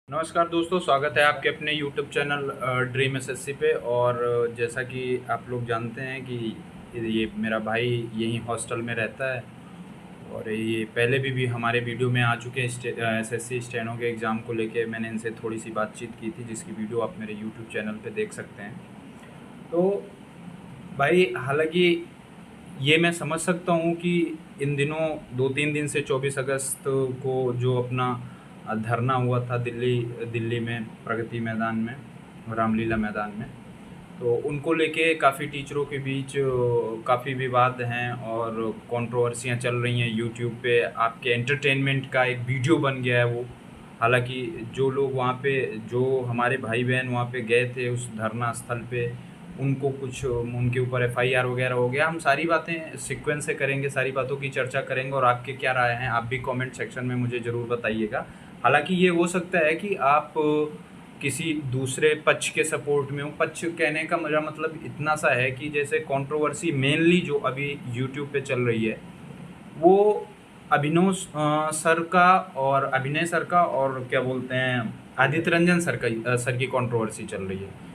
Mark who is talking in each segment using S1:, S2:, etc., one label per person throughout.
S1: नमस्कार दोस्तों, स्वागत है आपके अपने YouTube चैनल ड्रीम एसएससी पे। और जैसा कि आप लोग जानते हैं कि ये मेरा भाई यहीं हॉस्टल में रहता है और ये पहले भी हमारे वीडियो में आ चुके हैं। एसएससी स्टेनो के एग्ज़ाम को लेके मैंने इनसे थोड़ी सी बातचीत की थी, जिसकी वीडियो आप मेरे YouTube चैनल पे देख सकते हैं। तो भाई, हालांकि ये मैं समझ सकता हूँ कि इन दिनों 2-3 दिन से 24 अगस्त को जो अपना धरना हुआ था दिल्ली दिल्ली में प्रगति मैदान में, रामलीला मैदान में, तो उनको लेके काफ़ी टीचरों के बीच काफ़ी विवाद हैं और कंट्रोवर्सियाँ चल रही हैं। यूट्यूब पे आपके एंटरटेनमेंट का एक वीडियो बन गया है वो। हालांकि जो लोग वहाँ पे, जो हमारे भाई बहन वहाँ पे गए थे उस धरना स्थल पे, उनको कुछ उनके ऊपर एफआईआर वगैरह हो गया। हम सारी बातें सीक्वेंस से करेंगे, सारी बातों की चर्चा करेंगे और आपके क्या राय हैं आप भी कमेंट सेक्शन में मुझे ज़रूर बताइएगा। हालांकि ये हो सकता है कि आप किसी दूसरे पक्ष के सपोर्ट में हो। पक्ष कहने का मेरा मतलब इतना सा है कि जैसे कंट्रोवर्सी मेनली जो अभी यूट्यूब पे चल रही है वो अभिनव सर का और अभिनय सर का और क्या बोलते हैं आदित्य रंजन सर की कंट्रोवर्सी चल रही है।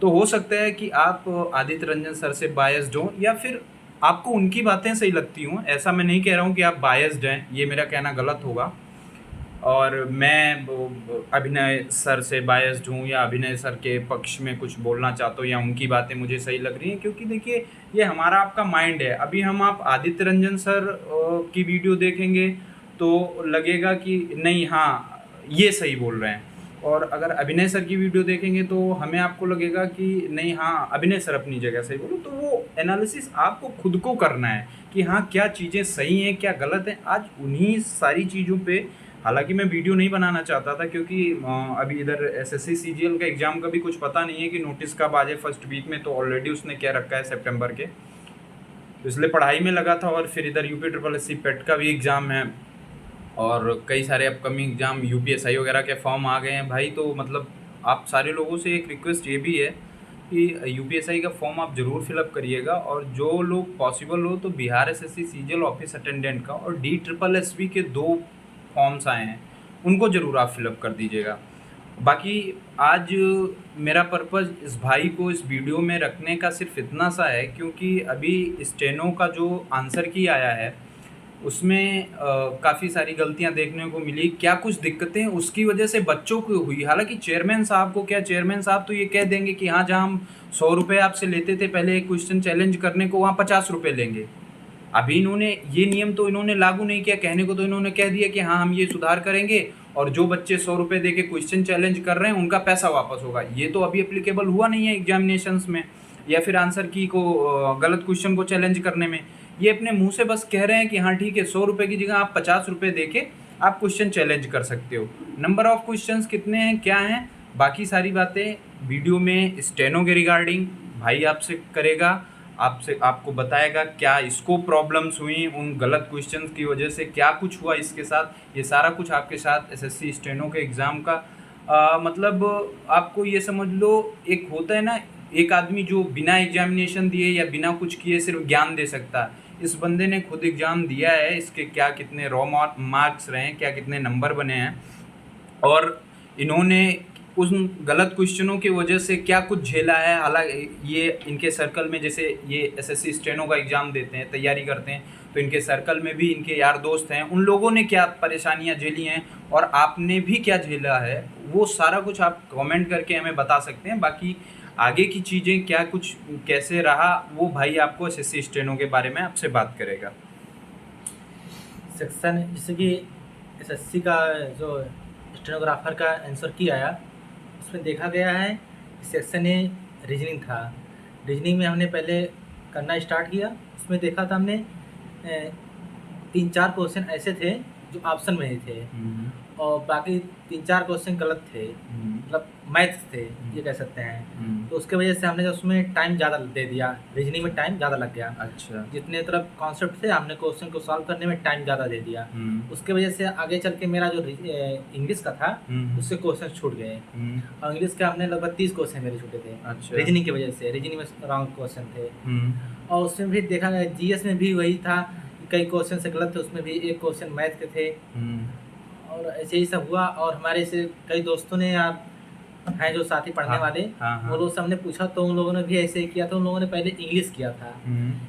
S1: तो हो सकता है कि आप आदित्य रंजन सर से बायस्ड हो या फिर आपको उनकी बातें सही लगती हों। ऐसा मैं नहीं कह रहा हूँ कि आप बायस्ड हैं, ये मेरा कहना गलत होगा। और मैं अभिनय सर से बायस्ड हूँ या अभिनय सर के पक्ष में कुछ बोलना चाहता हूँ या उनकी बातें मुझे सही लग रही हैं, क्योंकि देखिए ये हमारा आपका माइंड है। अभी हम आप आदित्य रंजन सर की वीडियो देखेंगे तो लगेगा कि नहीं, हाँ ये सही बोल रहे हैं, और अगर अभिनय सर की वीडियो देखेंगे तो हमें आपको लगेगा कि नहीं, हाँ अभिनय सर अपनी जगह सही बोलो। तो वो एनालिसिस आपको खुद को करना है कि हाँ क्या चीज़ें सही हैं क्या गलत हैं। आज उन्हीं सारी चीज़ों पे, हालांकि मैं वीडियो नहीं बनाना चाहता था क्योंकि अभी इधर एसएससी सीजीएल का एग्ज़ाम का भी कुछ पता नहीं है कि नोटिस कब आ जाए फर्स्ट वीक में। तो ऑलरेडी उसने क्या रखा है सितंबर के, तो इसलिए पढ़ाई में लगा था। और फिर इधर यूपी ट्रिपल एस सी पेट का भी एग्ज़ाम है और कई सारे अपकमिंग एग्ज़ाम यूपीएसआई वगैरह के फॉर्म आ गए हैं भाई। तो मतलब आप सारे लोगों से एक रिक्वेस्ट ये भी है कि यूपीएसआई का फॉर्म आप ज़रूर फिलअप करिएगा। और जो लोग पॉसिबल हो तो Bihar SSC CGL office attendant का और डी ट्रिपल एस बी के 2 फॉर्म्स आए हैं, उनको ज़रूर आप फिलअप कर दीजिएगा। बाकी आज मेरा पर्पज़ इस भाई को इस वीडियो में रखने का सिर्फ इतना सा है क्योंकि अभी स्टेनो का जो आंसर की आया है उसमें काफ़ी सारी गलतियां देखने को मिली। क्या कुछ दिक्कतें उसकी वजह से बच्चों को हुई। हालांकि चेयरमैन साहब को क्या, चेयरमैन साहब तो ये कह देंगे कि हाँ जहाँ हम 100 रुपये आपसे लेते थे पहले एक क्वेश्चन चैलेंज करने को, वहाँ 50 रुपये लेंगे। अभी इन्होंने ये नियम तो इन्होंने लागू नहीं किया, कहने को तो इन्होंने कह दिया कि हाँ हम ये सुधार करेंगे और जो बच्चे 100 रुपये दे के क्वेश्चन चैलेंज कर रहे हैं उनका पैसा वापस होगा। ये तो अभी एप्लीकेबल हुआ नहीं है एग्जामिनेशंस में या फिर आंसर की को गलत क्वेश्चन को चैलेंज करने में। ये अपने मुंह से बस कह रहे हैं कि हाँ ठीक है 100 रुपये की जगह आप 50 रुपये दे के आप क्वेश्चन चैलेंज कर सकते हो। नंबर ऑफ क्वेश्चंस कितने हैं क्या हैं, बाकी सारी बातें वीडियो में स्टेनो के रिगार्डिंग भाई आपसे करेगा, आपसे आपको बताएगा क्या इसको प्रॉब्लम्स हुई उन गलत क्वेश्चंस की वजह से, क्या कुछ हुआ इसके साथ। ये सारा कुछ आपके साथ एसएससी स्टेनो के एग्ज़ाम का मतलब आपको ये समझ लो, एक होता है ना एक आदमी जो बिना एग्जामिनेशन दिए या बिना कुछ किए सिर्फ ज्ञान दे सकता है। इस बंदे ने खुद एग्ज़ाम दिया है, इसके क्या कितने रॉ मार्क्स रहे हैं, क्या कितने नंबर बने हैं और इन्होंने उन गलत क्वेश्चनों की वजह से क्या कुछ झेला है। हालांकि ये इनके सर्कल में, जैसे ये एसएससी स्टेनो का एग्ज़ाम देते हैं, तैयारी करते हैं, तो इनके सर्कल में भी इनके यार दोस्त हैं, उन लोगों ने क्या परेशानियां झेली हैं और आपने भी क्या झेला है, वो सारा कुछ आप कमेंट करके हमें बता सकते हैं। बाकी आगे की चीज़ें क्या कुछ कैसे रहा वो भाई आपको एसएससी स्टेनो के बारे में आपसे बात करेगा।
S2: सेक्शन जैसे कि एसएससी का जो स्टेनोग्राफर का आंसर की आया उसमें देखा गया है कि सेक्शन ए रीजनिंग था। रीजनिंग में हमने पहले करना स्टार्ट किया, उसमें देखा था हमने 3-4 क्वेश्चन ऐसे थे जो ऑप्शन में ही थे और बाकी 3-4 क्वेश्चन गलत थे, मतलब मैथ्स थे ये कह सकते हैं। तो उसके वजह से हमने उसमें टाइम ज़्यादा दे दिया, रीजनिंग में टाइम ज़्यादा लग गया।
S1: अच्छा।
S2: जितने तरफ कॉन्सेप्ट थे हमने क्वेश्चन को सॉल्व करने में टाइम ज़्यादा दे दिया। उसके वजह से आगे चल के मेरा जो इंग्लिश का था उससे क्वेश्चन छूट गए और इंग्लिश के हमने लगभग 30 क्वेश्चन मेरे छूटे थे।
S1: अच्छा।
S2: रीजनिंग की वजह से, रीजनिंग में रॉन्ग क्वेश्चन थे। और उसमें भी देखा गया जीएस में भी वही था, कई क्वेश्चन से गलत थे, उसमें भी एक क्वेश्चन मैथ के थे। और ऐसे ही सब हुआ, और हमारे से कई दोस्तों ने हैं जो साथी पढ़ने
S1: हाँ
S2: वाले,
S1: हाँ
S2: वो
S1: हाँ।
S2: लोग सबने पूछा तो उन लोगों ने भी ऐसे ही किया था। उन लोगों ने पहले इंग्लिश किया था,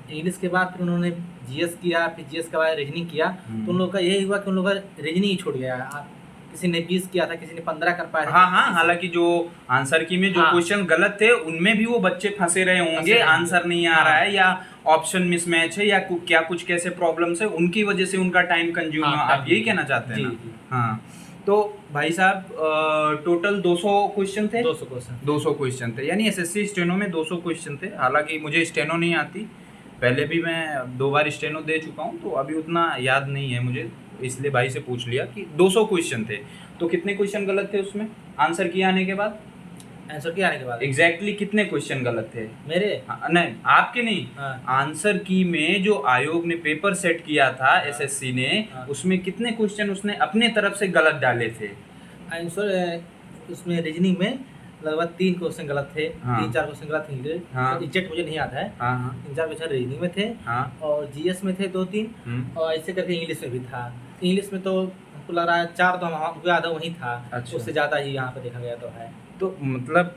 S2: इंग्लिश के बाद फिर उन्होंने जीएस किया, फिर जीएस के बाद रीजनिंग किया। तो उन लोगों का यही हुआ कि उन लोगों का रीजनिंग ही छूट गया। किसी ने 20 किया था, किसी ने 15 कर पाया था,
S1: हाँ
S2: किसी ने
S1: हाँ,
S2: 25।
S1: हालांकि जो आंसर की में जो
S2: हाँ,
S1: क्वेश्चन गलत थे उनमें भी वो बच्चे फंसे रहे
S2: फंसे
S1: होंगे,
S2: रहे होंगे।
S1: आंसर नहीं आ रहा
S2: हाँ,
S1: है या ऑप्शन मिसमैच है या क्या कुछ कैसे प्रॉब्लम्स है, उनकी वजह से उनका टाइम कंज्यूम
S2: हाँ,
S1: है। आप
S2: टाइम
S1: यही कहना चाहते हैं
S2: जी,
S1: ना?
S2: जी।
S1: हाँ। तो भाई साहब टोटल 200 क्वेश्चन थे।
S2: 200 क्वेश्चन।
S1: 200 क्वेश्चन थे, यानी एसएससी स्टेनो में 200 क्वेश्चन थे। हालांकि मुझे स्टेनो नहीं आती, पहले भी मैं 2 बार स्टेनो दे चुका हूँ, तो अभी उतना याद नहीं है मुझे, इसलिए भाई से पूछ लिया कि 200 क्वेश्चन थे। तो कितने क्वेश्चन गलत थे उसमें आंसर किए आने के बाद?
S2: आंसर के आने के बाद
S1: एग्जैक्टली कितने क्वेश्चन गलत थे?
S2: मेरे
S1: नहीं, आपके नहीं।
S2: हाँ,
S1: आंसर की में जो आयोग ने पेपर सेट किया था
S2: हाँ,
S1: एसएससी ने,
S2: हाँ।
S1: उसमें कितने क्वेश्चन उसने अपने तरफ से गलत डाले थे?
S2: आंसर उसमें रीजनिंग में लगभग 3 क्वेश्चन गलत थे,
S1: हाँ।
S2: 3-4 क्वेश्चन गलत थे।
S1: हाँ।
S2: तो एग्जैक्ट मुझे नहीं याद है।
S1: हाँ हाँ
S2: 3-4 क्वेश्चन रीजनिंग में थे,
S1: हाँ।
S2: और जीएस में थे 2-3, और ऐसे करके इंग्लिश में भी था। इंग्लिश में तो हमको लग रहा है 4 तो हमको याद है वहीं था।
S1: अच्छा।
S2: उससे ज़्यादा ही यहाँ पे देखा गया तो है।
S1: तो मतलब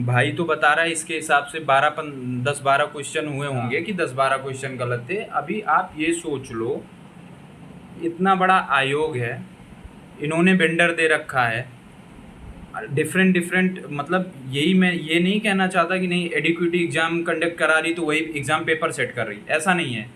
S1: भाई तो बता रहा है इसके हिसाब से 10-12 क्वेश्चन हुए होंगे कि 10-12 क्वेश्चन गलत थे। अभी आप ये सोच लो, इतना बड़ा आयोग है, इन्होंने वेंडर दे रखा है, डिफरेंट मतलब यही, मैं ये नहीं कहना चाहता कि नहीं एडिक्विटी एग्जाम कंडक्ट करा रही तो वही एग्जाम पेपर सेट कर रही, ऐसा नहीं है।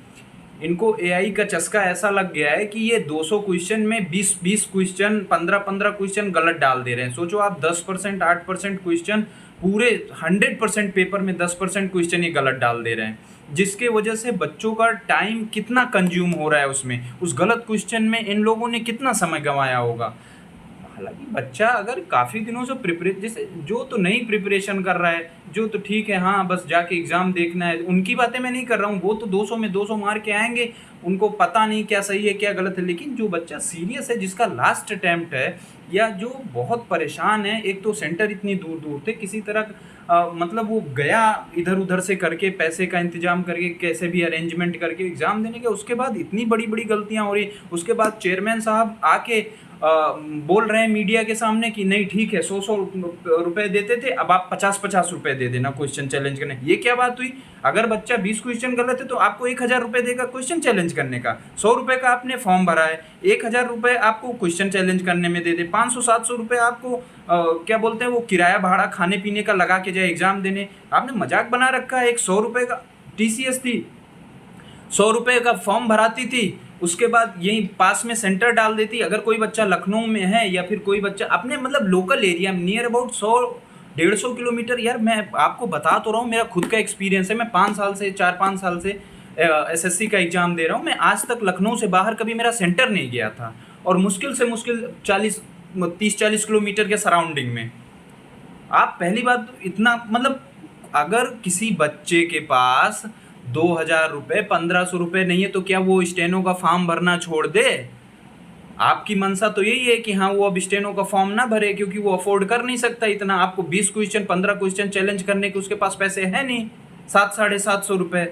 S1: इनको एआई का चस्का ऐसा लग गया है कि ये 200 क्वेश्चन में 20 क्वेश्चन, 15 क्वेश्चन गलत डाल दे रहे हैं। सोचो आप 10%, 8% क्वेश्चन, पूरे 100% पेपर में 10% क्वेश्चन ये गलत डाल दे रहे हैं, जिसके वजह से बच्चों का टाइम कितना कंज्यूम हो रहा है उसमें, उस गलत क्वेश्चन में इन लोगों ने कितना समय गंवाया होगा। हालांकि बच्चा अगर काफ़ी दिनों से जैसे जो तो नई प्रिपरेशन कर रहा है, जो तो ठीक है, हाँ बस जाके एग्ज़ाम देखना है, उनकी बातें मैं नहीं कर रहा हूँ, वो तो 200 में 200 मार के आएंगे, उनको पता नहीं क्या सही है क्या गलत है। लेकिन जो बच्चा सीरियस है, जिसका लास्ट अटैम्प्ट है, या जो बहुत परेशान है, एक तो सेंटर इतनी दूर दूर थे, किसी तरह मतलब वो गया इधर उधर से करके, पैसे का इंतजाम करके, कैसे भी अरेंजमेंट करके एग्ज़ाम देने के, उसके बाद इतनी बड़ी बड़ी गलतियाँ हो रही। उसके बाद चेयरमैन साहब आके बोल रहे हैं मीडिया के सामने कि नहीं ठीक है, 100 रुपए देते थे, अब आप 50 रुपए दे देना क्वेश्चन चैलेंज करने। ये क्या बात हुई? अगर बच्चा 20 क्वेश्चन गलत है तो आपको 1000 रुपए देगा क्वेश्चन चैलेंज करने का। 100 रुपए का आपने फॉर्म भरा है, 1000 रुपए आपको क्वेश्चन चैलेंज करने में दे दे, 500-700 रुपए आपको क्या बोलते हैं वो किराया भाड़ा खाने पीने का लगा के जाए एग्जाम देने। आपने मजाक बना रखा है। एक 100 रुपए का टीसीएस थी, 100 रुपए का फॉर्म भराती थी, उसके बाद यहीं पास में सेंटर डाल देती। अगर कोई बच्चा लखनऊ में है या फिर कोई बच्चा अपने मतलब लोकल एरिया में नियर अबाउट 100-150 किलोमीटर, यार मैं आपको बता तो रहा हूँ, मेरा खुद का एक्सपीरियंस है। मैं 4-5 साल से एसएससी का एग्ज़ाम दे रहा हूँ। मैं आज तक लखनऊ से बाहर कभी मेरा सेंटर नहीं गया था, और मुश्किल से मुश्किल 30-40 किलोमीटर के सराउंडिंग में। आप पहली बात तो इतना मतलब, अगर किसी बच्चे के पास 2000 रुपये 1500 रुपये नहीं है तो क्या वो स्टेनो का फॉर्म भरना छोड़ दे? आपकी मंशा तो यही है कि हाँ वो अब स्टेनो का फॉर्म ना भरे, क्योंकि वो अफोर्ड कर नहीं सकता इतना। आपको 20 क्वेश्चन 15 क्वेश्चन चैलेंज करने के उसके पास पैसे है नहीं, 700-750 रुपये,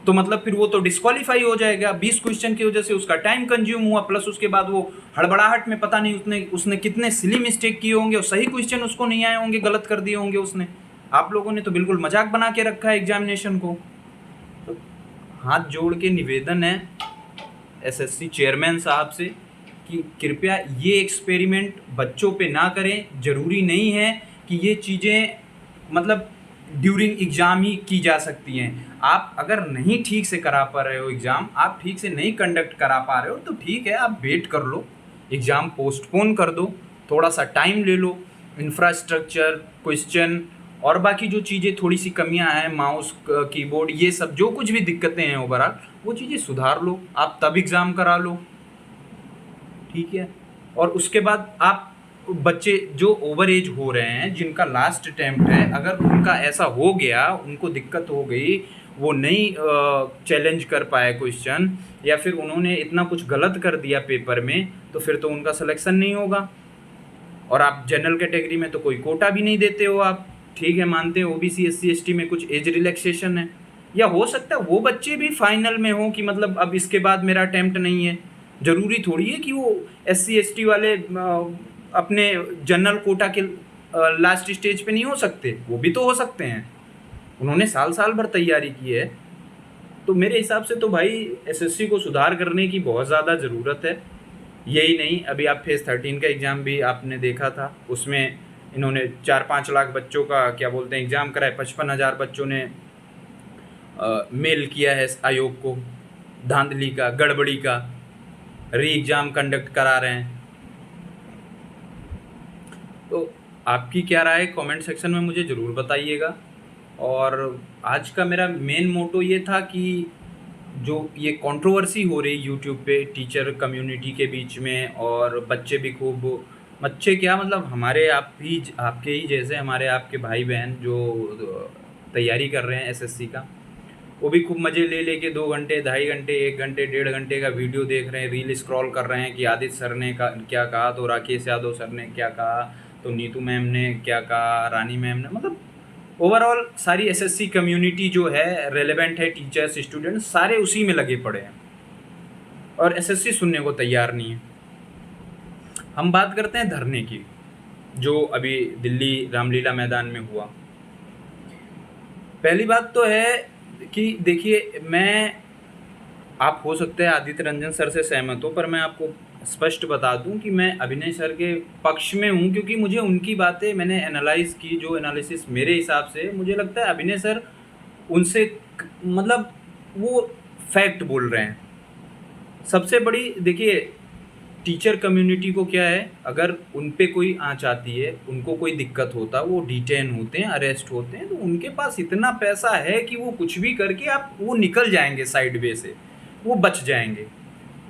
S1: तो मतलब फिर वो तो डिस्क्वालीफाई हो जाएगा। 20 क्वेश्चन की वजह से उसका टाइम कंज्यूम हुआ, प्लस उसके बाद वो हड़बड़ाहट में पता नहीं उसने कितने सिली मिस्टेक किए होंगे, और सही क्वेश्चन उसको नहीं आए होंगे, गलत कर दिए होंगे उसने। आप लोगों ने तो बिल्कुल मजाक बना के रखा है एग्जामिनेशन को। तो हाथ जोड़ के निवेदन है एसएससी चेयरमैन साहब से कि कृपया ये एक्सपेरिमेंट बच्चों पे ना करें। ज़रूरी नहीं है कि ये चीज़ें मतलब ड्यूरिंग एग्ज़ाम ही की जा सकती हैं। आप अगर नहीं ठीक से करा पा रहे हो एग्ज़ाम, आप ठीक से नहीं कंडक्ट करा पा रहे हो, तो ठीक है, आप वेट कर लो, एग्ज़ाम पोस्टपोन कर दो, थोड़ा सा टाइम ले लो, इंफ्रास्ट्रक्चर, क्वेश्चन और बाकी जो चीज़ें थोड़ी सी कमियां हैं, माउस, कीबोर्ड, ये सब जो कुछ भी दिक्कतें हैं ओवरऑल, वो चीज़ें सुधार लो, आप तब एग्ज़ाम करा लो, ठीक है। और उसके बाद आप बच्चे जो ओवर एज हो रहे हैं, जिनका लास्ट अटैम्प्ट है, अगर उनका ऐसा हो गया, उनको दिक्कत हो गई, वो नहीं चैलेंज कर पाए क्वेश्चन, या फिर उन्होंने इतना कुछ गलत कर दिया पेपर में, तो फिर तो उनका सिलेक्शन नहीं होगा। और आप जनरल कैटेगरी में तो कोई कोटा भी नहीं देते हो आप, ठीक है, मानते हैं ओबीसी SC ST में कुछ एज रिलैक्सेशन है, या हो सकता है वो बच्चे भी फाइनल में हो कि मतलब अब इसके बाद मेरा अटैम्प्ट नहीं है, ज़रूरी थोड़ी है कि वो SC ST वाले अपने जनरल कोटा के लास्ट स्टेज पे नहीं हो सकते, वो भी तो हो सकते हैं। उन्होंने साल भर तैयारी की है। तो मेरे हिसाब से तो भाई SSC को सुधार करने की बहुत ज़्यादा ज़रूरत है। यही नहीं, अभी आप फेज़ 13 का एग्ज़ाम भी आपने देखा था, उसमें इन्होंने 4-5 लाख बच्चों का क्या बोलते हैं एग्ज़ाम कराए, 55,000 बच्चों ने मेल किया है इस आयोग को, धांधली का, गड़बड़ी का, री एग्ज़ाम कंडक्ट करा रहे हैं। तो आपकी क्या राय है कमेंट सेक्शन में मुझे ज़रूर बताइएगा। और आज का मेरा मेन मोटो ये था कि जो ये कंट्रोवर्सी हो रही यूट्यूब पे टीचर कम्युनिटी के बीच में, और बच्चे भी खूब, बच्चे क्या मतलब हमारे आप भी आपके ही जैसे हमारे आपके भाई बहन जो तैयारी कर रहे हैं SSC का, वो भी खूब मज़े ले लेके 2 घंटे, 2.5 घंटे, 1 घंटे, 1.5 घंटे का वीडियो देख रहे हैं, रील स्क्रॉल कर रहे हैं कि आदित्य सर ने क्या कहा, तो राकेश यादव सर ने क्या कहा, तो नीतू मैम ने क्या कहा, रानी मैम ने, मतलब ओवरऑल सारी SSC कम्युनिटी जो है रेलेवेंट है, टीचर्स, स्टूडेंट्स सारे उसी में लगे पड़े हैं और SSC सुनने को तैयार नहीं है। हम बात करते हैं धरने की, जो अभी दिल्ली रामलीला मैदान में हुआ। पहली बात तो है कि देखिए, आप हो सकता है आदित्य रंजन सर से सहमत हो, पर मैं आपको स्पष्ट बता दूं कि मैं अभिनय सर के पक्ष में हूं, क्योंकि मुझे उनकी बातें मैंने एनालाइज की, जो एनालिसिस मेरे हिसाब से मुझे लगता है अभिनय सर उनसे मतलब वो फैक्ट बोल रहे हैं। सबसे बड़ी देखिए, टीचर कम्युनिटी को क्या है, अगर उन पे कोई आँच आती है, उनको कोई दिक्कत होता, वो डिटेन होते हैं, अरेस्ट होते हैं, तो उनके पास इतना पैसा है कि वो कुछ भी करके वो निकल जाएंगे साइड वे से, वो बच जाएंगे।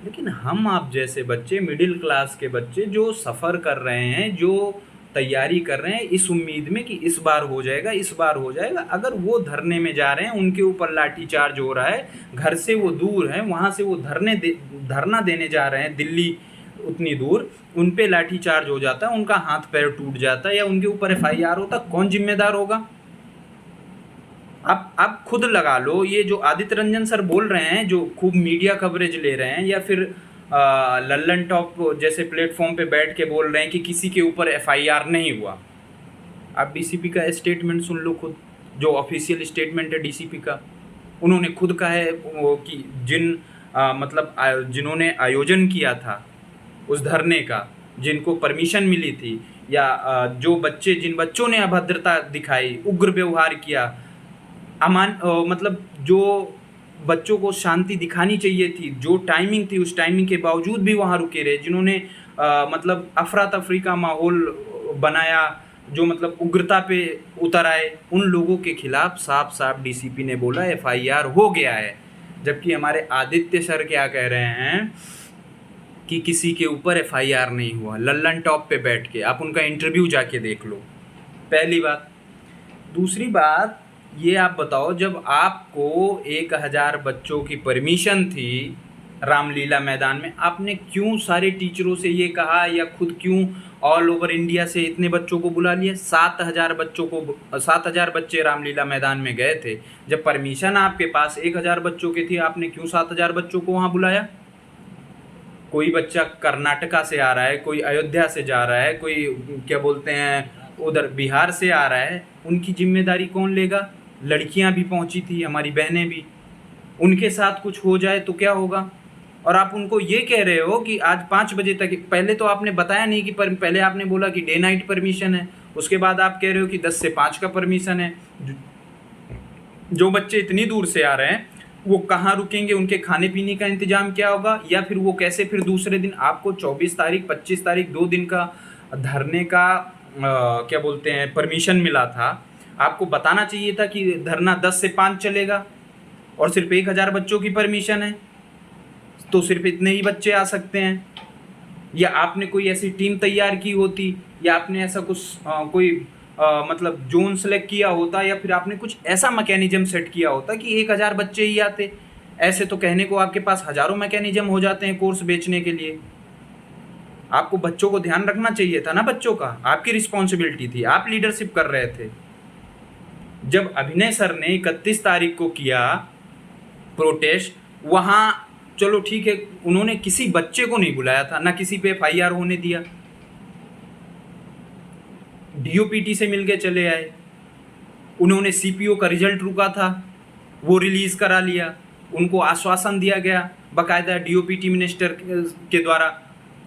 S1: लेकिन हम आप जैसे बच्चे, मिडिल क्लास के बच्चे जो सफ़र कर रहे हैं, जो तैयारी कर रहे हैं इस उम्मीद में कि इस बार हो जाएगा, इस बार हो जाएगा, अगर वो धरने में जा रहे हैं, उनके ऊपर लाठी चार्ज हो रहा है, घर से वो दूर हैं, वहाँ से वो धरना देने जा रहे हैं दिल्ली उतनी दूर, उन पे लाठी चार्ज हो जाता है, उनका हाथ पैर टूट जाता है या उनके ऊपर FIR होता, कौन जिम्मेदार होगा? आप खुद लगा लो, ये जो आदित्य रंजन सर बोल रहे हैं, जो खूब मीडिया कवरेज ले रहे हैं, या फिर लल्लन टॉप जैसे प्लेटफॉर्म पे बैठ के बोल रहे हैं कि किसी के ऊपर FIR नहीं हुआ। आप DCP का स्टेटमेंट सुन लो खुद, जो ऑफिशियल स्टेटमेंट है DCP का। उन्होंने खुद कहा है कि जिन्होंने आयोजन किया था उस धरने का, जिनको परमिशन मिली थी, या जिन बच्चों ने अभद्रता दिखाई, उग्र व्यवहार किया, जो बच्चों को शांति दिखानी चाहिए थी, जो टाइमिंग थी उस टाइमिंग के बावजूद भी वहाँ रुके रहे, जिन्होंने अफरा तफरी का माहौल बनाया, जो उग्रता पे उतर आए, उन लोगों के खिलाफ साफ साफ DCP ने बोला FIR हो गया है। जबकि हमारे आदित्य सर क्या कह रहे हैं कि किसी के ऊपर FIR नहीं हुआ, लल्लन टॉप पे बैठ के। आप उनका इंटरव्यू जाके देख लो, पहली बात। दूसरी बात ये, आप बताओ, जब आपको 1000 बच्चों की परमिशन थी रामलीला मैदान में, आपने क्यों सारे टीचरों से ये कहा, या खुद क्यों ऑल ओवर इंडिया से इतने बच्चों को बुला लिया? 7,000 बच्चे रामलीला मैदान में गए थे। जब परमिशन आपके पास 1000 बच्चों की थी, आपने क्यों 7,000 बच्चों को वहाँ बुलाया? कोई बच्चा कर्नाटका से आ रहा है, कोई अयोध्या से जा रहा है, कोई क्या बोलते हैं उधर बिहार से आ रहा है, उनकी जिम्मेदारी कौन लेगा? लड़कियां भी पहुंची थी, हमारी बहनें भी, उनके साथ कुछ हो जाए तो क्या होगा? और आप उनको ये कह रहे हो कि आज 5 बजे तक, पहले तो आपने बताया नहीं कि पहले आपने बोला कि डे नाइट परमिशन है, उसके बाद आप कह रहे हो कि 10 से 5 का परमिशन है। जो बच्चे इतनी दूर से आ रहे हैं वो कहाँ रुकेंगे? उनके खाने पीने का इंतजाम क्या होगा? या फिर वो कैसे फिर दूसरे दिन, आपको 24 तारीख 25 तारीख 2 दिन का धरने का क्या बोलते हैं परमिशन मिला था, आपको बताना चाहिए था कि धरना 10 से 5 चलेगा और सिर्फ 1000 बच्चों की परमिशन है, तो सिर्फ इतने ही बच्चे आ सकते हैं। या आपने कोई ऐसी टीम तैयार की होती, या आपने ऐसा कुछ जोन सेलेक्ट किया होता, या फिर आपने कुछ ऐसा मैकेनिज्म सेट किया होता कि 1000 बच्चे ही आते। ऐसे तो कहने को आपके पास हज़ारों मैकेनिज्म हो जाते हैं कोर्स बेचने के लिए। आपको बच्चों को ध्यान रखना चाहिए था ना, बच्चों का आपकी रिस्पॉन्सिबिलिटी थी, आप लीडरशिप कर रहे थे। जब अभिनय सर ने 31 तारीख को किया प्रोटेस्ट, वहाँ चलो ठीक है, उन्होंने किसी बच्चे को नहीं बुलाया था, ना किसी पे FIR होने दिया, DOPT से मिल के चले आए। उन्होंने CPO का रिजल्ट रुका था, वो रिलीज करा लिया। उनको आश्वासन दिया गया बाकायदा DOPT मिनिस्टर के द्वारा,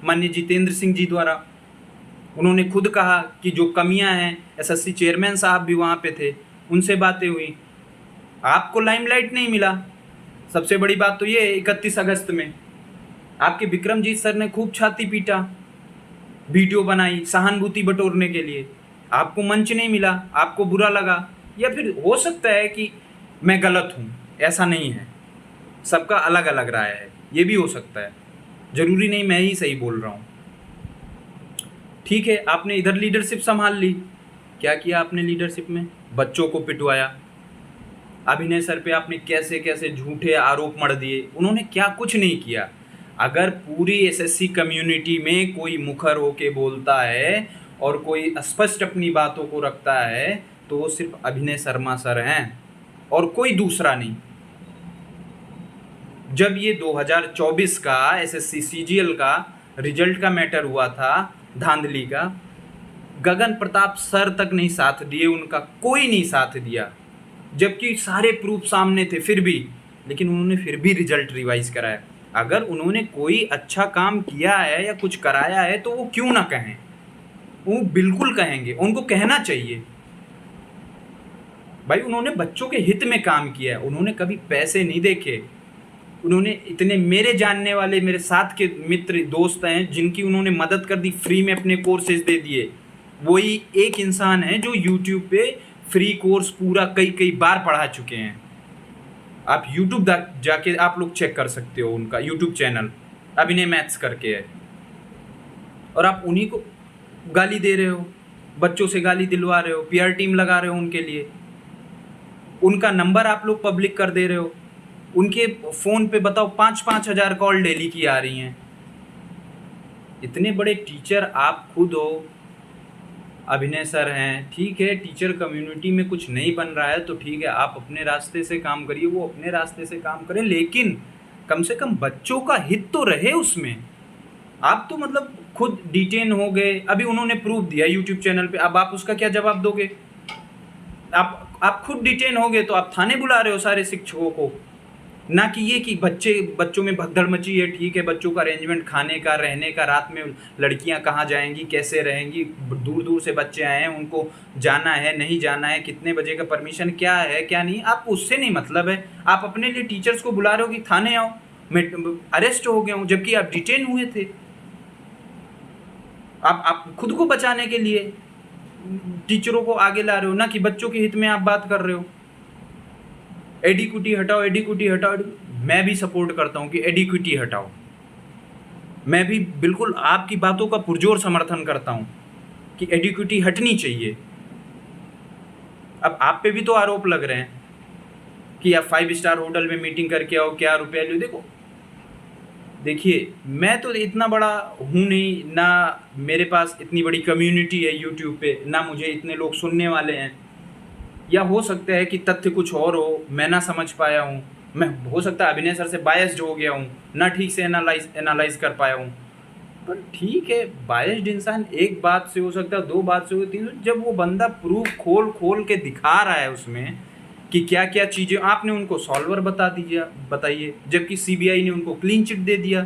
S1: माननीय जितेंद्र सिंह जी द्वारा। उन्होंने खुद कहा कि जो कमियां हैं, SSC चेयरमैन साहब भी वहाँ पे थे, उनसे बातें हुई। आपको लाइमलाइट नहीं मिला। सबसे बड़ी बात तो ये 31 अगस्त में आपके विक्रमजीत सर ने खूब छाती पीटा, वीडियो बनाई सहानुभूति बटोरने के लिए। आपको मंच नहीं मिला, आपको बुरा लगा, या फिर हो सकता है कि मैं गलत हूँ, ऐसा नहीं है, सबका अलग अलग राय है, ये भी हो सकता है, जरूरी नहीं मैं ही सही बोल रहा हूँ। ठीक है, आपने इधर लीडरशिप संभाल ली। क्या किया आपने लीडरशिप में? बच्चों को पिटवाया। अभिनय सर पे आपने कैसे कैसे झूठे आरोप मढ़ दिए। उन्होंने क्या कुछ नहीं किया। अगर पूरी SSC कम्युनिटी में कोई मुखर होके बोलता है और कोई स्पष्ट अपनी बातों को रखता है तो वो सिर्फ अभिनय शर्मा सर हैं और कोई दूसरा नहीं। जब ये 2024 का SSC CGL का रिजल्ट का मैटर हुआ था, धांधली का, गगन प्रताप सर तक नहीं साथ दिए, उनका कोई नहीं साथ दिया, जबकि सारे प्रूफ सामने थे फिर भी, लेकिन उन्होंने फिर भी रिजल्ट रिवाइज कराया। अगर उन्होंने कोई अच्छा काम किया है या कुछ कराया है तो वो क्यों ना कहें, वो बिल्कुल कहेंगे, उनको कहना चाहिए। भाई उन्होंने बच्चों के हित में काम किया है, उन्होंने कभी पैसे नहीं देखे। उन्होंने इतने, मेरे जानने वाले मेरे साथ के मित्र दोस्त हैं जिनकी उन्होंने मदद कर दी, फ्री में अपने कोर्सेज दे दिए। वही एक इंसान है जो यूट्यूब पे फ्री कोर्स पूरा कई बार पढ़ा चुके हैं। आप यूट्यूब जाके आप लोग चेक कर सकते हो, उनका यूट्यूब चैनल अभिनय मैथ्स करके है, और आप उन्हीं को गाली दे रहे हो, बच्चों से गाली दिलवा रहे हो, PR टीम लगा रहे हो उनके लिए, उनका नंबर आप लोग पब्लिक कर दे रहे हो। उनके फ़ोन पे बताओ 5-5 हज़ार कॉल डेली की आ रही हैं। इतने बड़े टीचर आप खुद हो, अभिनय सर हैं, ठीक है, टीचर कम्युनिटी में कुछ नहीं बन रहा है तो ठीक है, आप अपने रास्ते से काम करिए, वो अपने रास्ते से काम करें, लेकिन कम से कम बच्चों का हित तो रहे उसमें। आप तो मतलब खुद डिटेन हो गए, अभी उन्होंने प्रूफ दिया यूट्यूब चैनल पे, अब आप उसका क्या जवाब दोगे? आप खुद डिटेन हो गए तो आप थाने बुला रहे हो सारे शिक्षकों को, ना कि ये कि बच्चों में भगदड़ मची है। ठीक है, बच्चों का अरेंजमेंट, खाने का, रहने का, रात में लड़कियां कहाँ जाएंगी, कैसे रहेंगी, दूर दूर से बच्चे आए हैं, उनको जाना है नहीं जाना है, कितने बजे का परमिशन, क्या है क्या नहीं, आपको उससे नहीं मतलब है। आप अपने लिए टीचर्स को बुला रहे हो कि थाने आओ, मैं अरेस्ट हो गया हूँ, जबकि आप डिटेन हुए थे। आप खुद को बचाने के लिए टीचरों को आगे ला रहे हो, ना कि बच्चों के हित में आप बात कर रहे हो। एडिक्विटी हटाओ, एडिक्विटी हटाओ। मैं भी सपोर्ट करता हूँ कि एडिक्विटी हटाओ, मैं भी बिल्कुल आपकी बातों का पुरजोर समर्थन करता हूँ कि एडिक्विटी हटनी चाहिए। अब आप पे भी तो आरोप लग रहे हैं कि आप 5 स्टार होटल में मीटिंग करके आओ, क्या रुपया लो। देखिए मैं तो इतना बड़ा हूँ नहीं, ना मेरे पास इतनी बड़ी कम्युनिटी है यूट्यूब पे, ना मुझे इतने लोग सुनने वाले हैं, या हो सकता है कि तथ्य कुछ और हो, मैं ना समझ पाया हूँ, मैं हो सकता है अभिनय सर से बायस्ड हो गया हूँ, ना ठीक से एनालाइज कर पाया हूँ। पर ठीक है, बायस्ड इंसान एक बात से हो सकता है, 2 बात से हो, 3, जब वो बंदा प्रूफ खोल के दिखा रहा है उसमें कि क्या क्या चीज़ें, आपने उनको सॉल्वर बताइए, जबकि CBI ने उनको क्लीन चिट दे दिया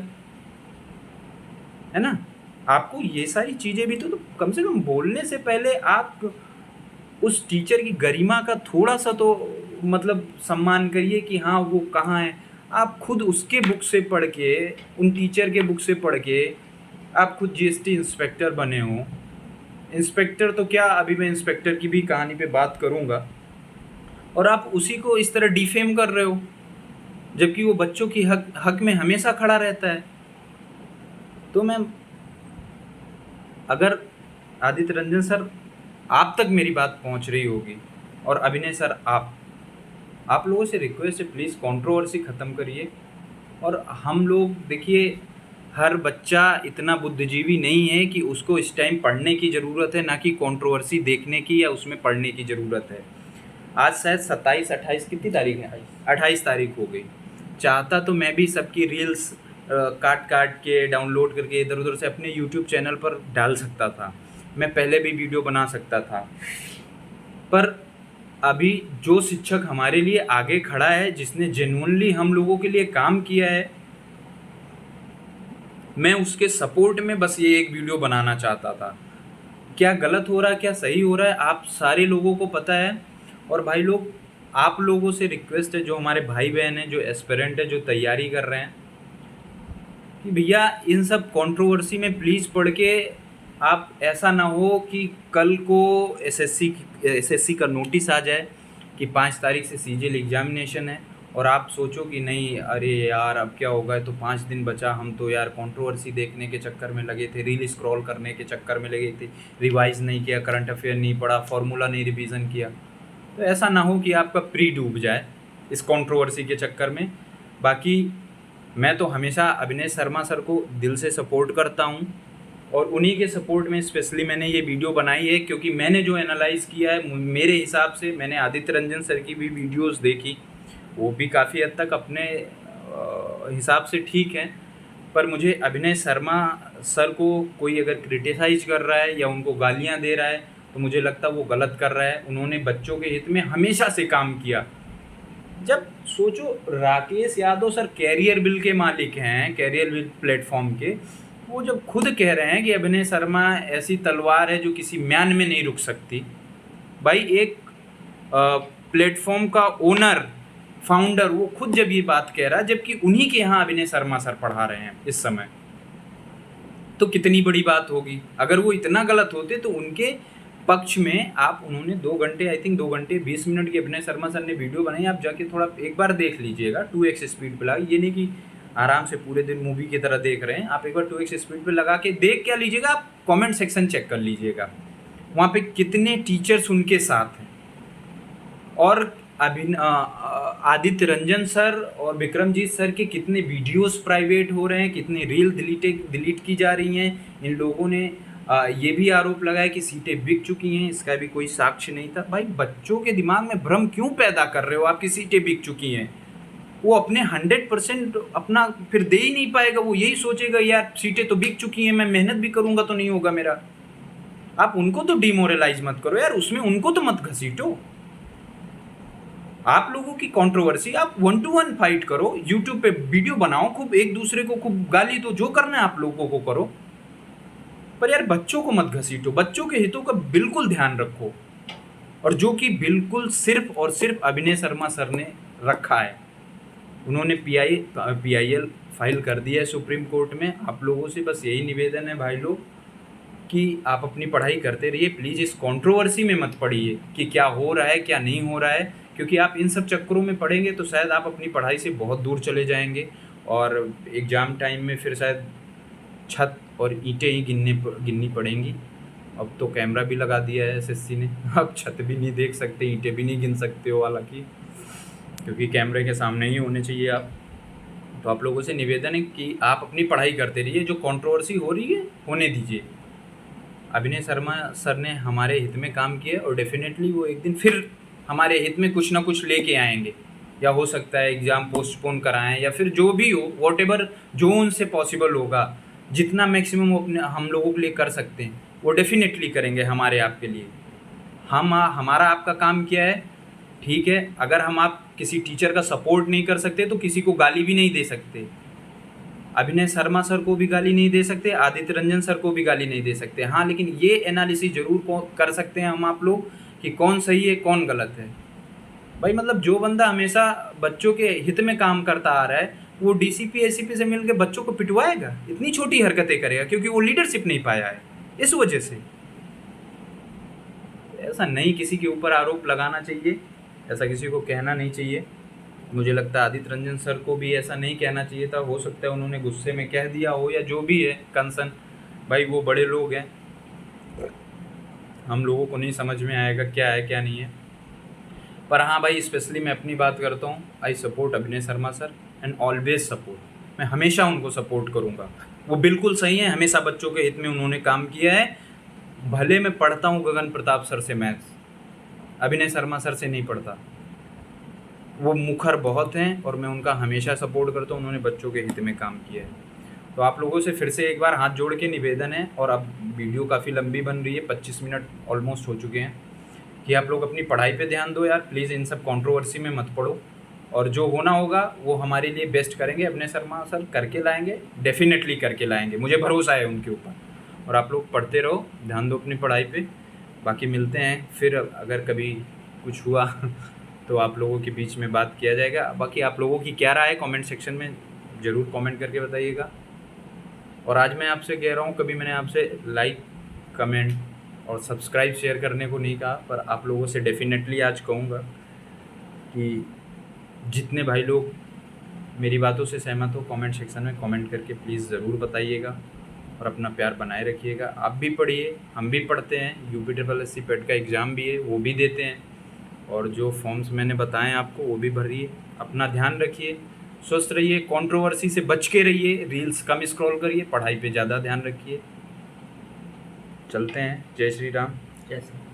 S1: है ना। आपको ये सारी चीज़ें भी तो कम से कम बोलने से पहले आप उस टीचर की गरिमा का थोड़ा सा तो मतलब सम्मान करिए कि हाँ वो कहाँ है। आप खुद उसके बुक से पढ़ के, उन टीचर के बुक से पढ़ के आप खुद GST इंस्पेक्टर बने हो। इंस्पेक्टर तो क्या, अभी मैं इंस्पेक्टर की भी कहानी पे बात करूँगा, और आप उसी को इस तरह डिफेम कर रहे हो, जबकि वो बच्चों की हक में हमेशा खड़ा रहता है। तो मैं, अगर आदित्य रंजन सर आप तक मेरी बात पहुंच रही होगी, और अभिनय सर आप लोगों से रिक्वेस्ट है, प्लीज़ कंट्रोवर्सी ख़त्म करिए। और हम लोग देखिए, हर बच्चा इतना बुद्धिजीवी नहीं है कि उसको इस टाइम पढ़ने की ज़रूरत है, ना कि कंट्रोवर्सी देखने की या उसमें पढ़ने की ज़रूरत है। आज शायद 27-28 कितनी तारीख है, 28 तारीख हो गई। चाहता तो मैं भी सबकी रील्स काट काट के डाउनलोड करके इधर उधर से अपने यूट्यूब चैनल पर डाल सकता था, मैं पहले भी वीडियो बना सकता था। पर अभी जो शिक्षक हमारे लिए आगे खड़ा है, जिसने जेन्युइनली हम लोगों के लिए काम किया है, मैं उसके सपोर्ट में बस ये एक वीडियो बनाना चाहता था। क्या गलत हो रहा है, क्या सही हो रहा है, आप सारे लोगों को पता है। और भाई लोग, आप लोगों से रिक्वेस्ट है, जो हमारे भाई बहन हैं, जो एस्पिरेंट है, जो तैयारी कर रहे हैं, कि भैया इन सब कंट्रोवर्सी में प्लीज़ पढ़ के आप ऐसा ना हो कि कल को एसएससी का नोटिस आ जाए कि 5 तारीख से सीजीएल एग्जामिनेशन है, और आप सोचो कि नहीं अरे यार अब क्या होगा, तो 5 दिन बचा, हम तो यार कंट्रोवर्सी देखने के चक्कर में लगे थे, रील स्क्रॉल करने के चक्कर में लगे थे, रिवाइज नहीं किया, करंट अफेयर नहीं पढ़ा, फॉर्मूला नहीं रिवीजन किया। तो ऐसा ना हो कि आपका प्री डूब जाए इस कंट्रोवर्सी के चक्कर में। बाकी मैं तो हमेशा अभिनय शर्मा सर को दिल से सपोर्ट करता हूँ, और उन्हीं के सपोर्ट में स्पेशली मैंने ये वीडियो बनाई है, क्योंकि मैंने जो एनालाइज़ किया है मेरे हिसाब से, मैंने आदित्य रंजन सर की भी वीडियोस देखी, वो भी काफ़ी हद तक अपने हिसाब से ठीक हैं। पर मुझे अभिनय शर्मा सर को कोई अगर क्रिटिसाइज कर रहा है या उनको गालियाँ दे रहा है, तो मुझे लगता है वो गलत कर रहा है। उन्होंने बच्चों के हित में हमेशा से काम किया। जब सोचो, राकेश यादव सर कैरियर बिल के मालिक हैं, कैरियर बिल प्लेटफॉर्म के, वो जब खुद कह रहे हैं कि अभिनय शर्मा ऐसी तलवार है जो किसी म्यान में नहीं रुक सकती। भाई एक प्लेटफॉर्म का ओनर, फाउंडर, वो खुद जब ये बात कह रहा है, जबकि उन्हीं के यहाँ अभिनय शर्मा सर पढ़ा रहे हैं इस समय, तो कितनी बड़ी बात होगी। अगर वो इतना गलत होते तो उनके पक्ष में आप, उन्होंने 2 घंटे, आई थिंक 2 घंटे 20 मिनट की अभिनय शर्मा सर ने वीडियो बनाई, आप जाके थोड़ा एक बार देख लीजिएगा 2x स्पीड पे लगा। ये नहीं कि आराम से पूरे दिन मूवी की तरह देख रहे हैं, आप एक बार 2x स्पीड पे लगा के देख क्या लीजिएगा, आप कमेंट सेक्शन चेक कर लीजिएगा, वहाँ पे कितने टीचर्स उनके साथ हैं। और आदित्य रंजन सर और विक्रमजीत सर के कितने वीडियोस प्राइवेट हो रहे हैं, कितने रील डिलीट की जा रही हैं। इन लोगों ने ये भी आरोप लगाया कि सीटें बिक चुकी हैं, इसका भी कोई साक्ष्य नहीं था। भाई बच्चों के दिमाग में भ्रम क्यों पैदा कर रहे हो आप कि सीटें बिक चुकी हैं? वो अपने 100% अपना फिर दे ही नहीं पाएगा, वो यही सोचेगा यार सीटें तो बिक चुकी हैं, मैं मेहनत भी करूँगा तो नहीं होगा मेरा। आप उनको तो डिमोरलाइज मत करो यार, उसमें उनको तो मत घसीटो। आप लोगों की कंट्रोवर्सी, आप 1 to 1 फाइट करो, यूट्यूब पे वीडियो बनाओ, खूब एक दूसरे को खूब गाली दो, जो करना है आप लोगों को करो, पर यार बच्चों को मत घसीटो, बच्चों के हितों का बिल्कुल ध्यान रखो। और जो कि बिल्कुल सिर्फ और सिर्फ अभिनय शर्मा सर ने रखा है। उन्होंने PIL फाइल कर दिया है सुप्रीम कोर्ट में। आप लोगों से बस यही निवेदन है भाई लोग कि आप अपनी पढ़ाई करते रहिए, प्लीज़ इस कंट्रोवर्सी में मत पड़िए कि क्या हो रहा है क्या नहीं हो रहा है, क्योंकि आप इन सब चक्करों में पढ़ेंगे तो शायद आप अपनी पढ़ाई से बहुत दूर चले जाएंगे, और एग्ज़ाम टाइम में फिर शायद छत और ईंटें ही गिननी पड़ेंगी। अब तो कैमरा भी लगा दिया है SSC ने, अब छत भी नहीं देख सकते, ईंटें भी नहीं गिन सकते हो, हालांकि क्योंकि कैमरे के सामने ही होने चाहिए आप। तो आप लोगों से निवेदन है कि आप अपनी पढ़ाई करते रहिए, जो कंट्रोवर्सी हो रही है होने दीजिए। अभिनय शर्मा सर ने हमारे हित में काम किया, और डेफिनेटली वो एक दिन फिर हमारे हित में कुछ ना कुछ लेके आएंगे, या हो सकता है एग्ज़ाम पोस्टपोन कराएं, या फिर जो भी हो, वॉटेवर जो उनसे पॉसिबल होगा, जितना मैक्सिमम वो अपने हम लोगों के लिए कर सकते हैं वो डेफिनेटली करेंगे हमारे आपके लिए। हमारा आपका काम क्या है, ठीक है। अगर हम आप किसी टीचर का सपोर्ट नहीं कर सकते तो किसी को गाली भी नहीं दे सकते। अभिनय शर्मा सर को भी गाली नहीं दे सकते, आदित्य रंजन सर को भी गाली नहीं दे सकते। हाँ, लेकिन ये एनालिसिस ज़रूर कर सकते हैं हम आप लोग कि कौन सही है कौन गलत है। भाई मतलब जो बंदा हमेशा बच्चों के हित में काम करता आ रहा है, वो DCP ACP से मिलकर बच्चों को पिटवाएगा, इतनी छोटी हरकतें करेगा क्योंकि वो लीडरशिप नहीं पाया है इस वजह से। ऐसा नहीं किसी के ऊपर आरोप लगाना चाहिए, ऐसा किसी को कहना नहीं चाहिए। मुझे लगता है आदित्य रंजन सर को भी ऐसा नहीं कहना चाहिए था, हो सकता है उन्होंने गुस्से में कह दिया हो, या जो भी है कंसर्न। भाई वो बड़े लोग हैं, हम लोगों को नहीं समझ में आएगा क्या है क्या नहीं है। पर हाँ भाई, स्पेशली मैं अपनी बात करता हूँ, आई सपोर्ट अभिनय Sharma sir and always support. मैं हमेशा उनको सपोर्ट करूँगा, वो बिल्कुल सही है, हमेशा बच्चों के हित में उन्होंने काम किया है। भले मैं पढ़ता हूँ गगन प्रताप सर से मैथ्स, अभिनय शर्मा सर से नहीं पढ़ता। वो मुखर बहुत हैं और मैं उनका हमेशा सपोर्ट करता हूँ, उन्होंने बच्चों के हित में काम किया है। तो आप लोगों से फिर से एक बार हाथ जोड़ के निवेदन है, और अब वीडियो काफ़ी लंबी बन रही है, 25 मिनट ऑलमोस्ट हो चुके हैं, कि आप लोग अपनी पढ़ाई पे ध्यान दो यार प्लीज़, इन सब कंट्रोवर्सी में मत पड़ो, और जो होना होगा वो हमारे लिए बेस्ट करेंगे, अपने शर्मा सर करके लाएंगे, डेफिनेटली करके लाएंगे, मुझे भरोसा है उनके ऊपर। और आप लोग पढ़ते रहो, ध्यान दो अपनी पढ़ाई पे। बाकी मिलते हैं फिर, अगर कभी कुछ हुआ तो आप लोगों के बीच में बात किया जाएगा। बाकी आप लोगों की क्या राय है कमेंट सेक्शन में ज़रूर कमेंट करके बताइएगा। और आज मैं आपसे कह रहा हूँ, कभी मैंने आपसे लाइक, कमेंट और सब्सक्राइब शेयर करने को नहीं कहा, पर आप लोगों से डेफिनेटली आज कहूँगा कि जितने भाई लोग मेरी बातों से सहमत हो, कमेंट सेक्शन में कमेंट करके प्लीज़ ज़रूर बताइएगा, और अपना प्यार बनाए रखिएगा। आप भी पढ़िए, हम भी पढ़ते हैं, UPSSC पेट का एग्ज़ाम भी है वो भी देते हैं, और जो फॉर्म्स मैंने बताए हैं आपको वो भी भरिए। अपना ध्यान रखिए, स्वस्थ रहिए, कंट्रोवर्सी से बच के रहिए, रील्स कम स्क्रॉल करिए, पढ़ाई पे ज़्यादा ध्यान रखिए। चलते हैं, जय श्री राम।
S2: जैसे